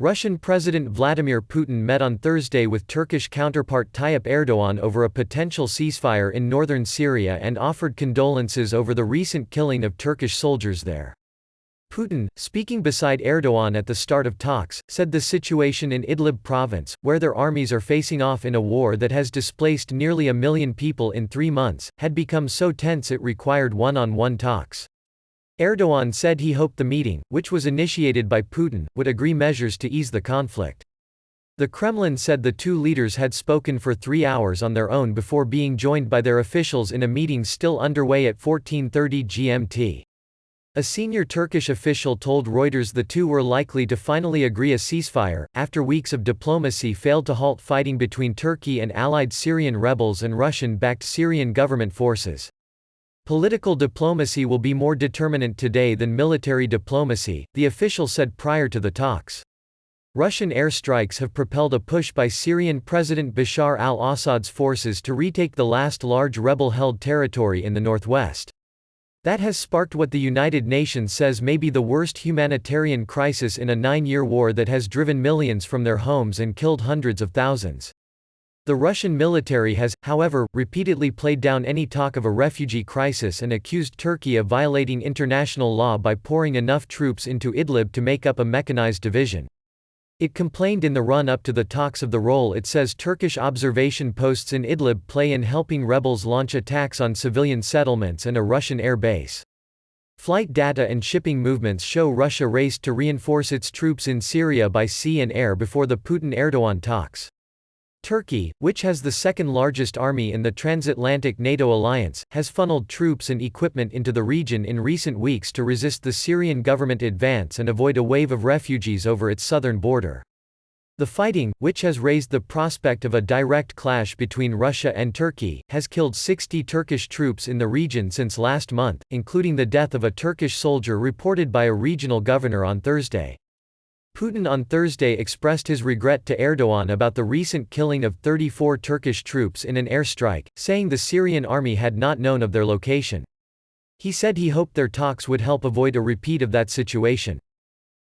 Russian President Vladimir Putin met on Thursday with Turkish counterpart Tayyip Erdogan over a potential ceasefire in northern Syria and offered condolences over the recent killing of Turkish soldiers there. Putin, speaking beside Erdogan at the start of talks, said the situation in Idlib province, where their armies are facing off in a war that has displaced nearly 1 million people in 3 months, had become so tense it required one-on-one talks. Erdogan said he hoped the meeting, which was initiated by Putin, would agree measures to ease the conflict. The Kremlin said the two leaders had spoken for 3 hours on their own before being joined by their officials in a meeting still underway at 14:30 GMT. A senior Turkish official told Reuters the two were likely to finally agree a ceasefire, after weeks of diplomacy failed to halt fighting between Turkey and allied Syrian rebels and Russian-backed Syrian government forces. Political diplomacy will be more determinant today than military diplomacy, the official said prior to the talks. Russian airstrikes have propelled a push by Syrian President Bashar al-Assad's forces to retake the last large rebel-held territory in the northwest. That has sparked what the United Nations says may be the worst humanitarian crisis in a 9-year war that has driven millions from their homes and killed hundreds of thousands. The Russian military has, however, repeatedly played down any talk of a refugee crisis and accused Turkey of violating international law by pouring enough troops into Idlib to make up a mechanized division. It complained in the run-up to the talks of the role it says Turkish observation posts in Idlib play in helping rebels launch attacks on civilian settlements and a Russian air base. Flight data and shipping movements show Russia raced to reinforce its troops in Syria by sea and air before the Putin-Erdogan talks. Turkey, which has the second-largest army in the transatlantic NATO alliance, has funneled troops and equipment into the region in recent weeks to resist the Syrian government advance and avoid a wave of refugees over its southern border. The fighting, which has raised the prospect of a direct clash between Russia and Turkey, has killed 60 Turkish troops in the region since last month, including the death of a Turkish soldier reported by a regional governor on Thursday. Putin on Thursday expressed his regret to Erdogan about the recent killing of 34 Turkish troops in an airstrike, saying the Syrian army had not known of their location. He said he hoped their talks would help avoid a repeat of that situation.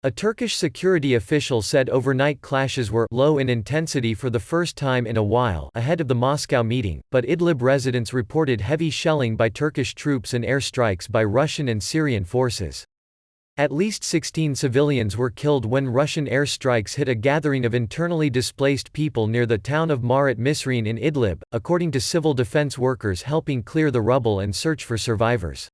A Turkish security official said overnight clashes were low in intensity for the first time in a while ahead of the Moscow meeting, but Idlib residents reported heavy shelling by Turkish troops and airstrikes by Russian and Syrian forces. At least 16 civilians were killed when Russian airstrikes hit a gathering of internally displaced people near the town of Marat Misrine in Idlib, according to civil defense workers helping clear the rubble and search for survivors.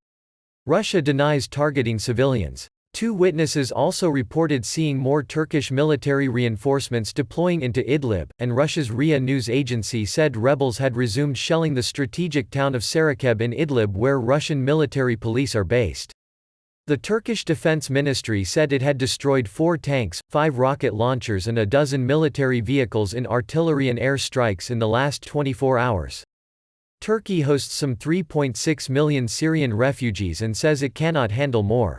Russia denies targeting civilians. 2 witnesses also reported seeing more Turkish military reinforcements deploying into Idlib, and Russia's RIA news agency said rebels had resumed shelling the strategic town of Sarakeb in Idlib where Russian military police are based. The Turkish Defense Ministry said it had destroyed 4 tanks, 5 rocket launchers and a dozen military vehicles in artillery and air strikes in the last 24 hours. Turkey hosts some 3.6 million Syrian refugees and says it cannot handle more.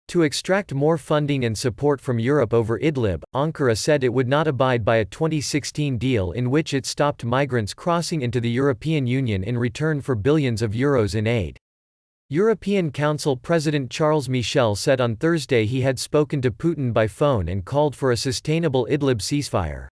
To extract more funding and support from Europe over Idlib, Ankara said it would not abide by a 2016 deal in which it stopped migrants crossing into the European Union in return for billions of euros in aid. European Council President Charles Michel said on Thursday he had spoken to Putin by phone and called for a sustainable Idlib ceasefire.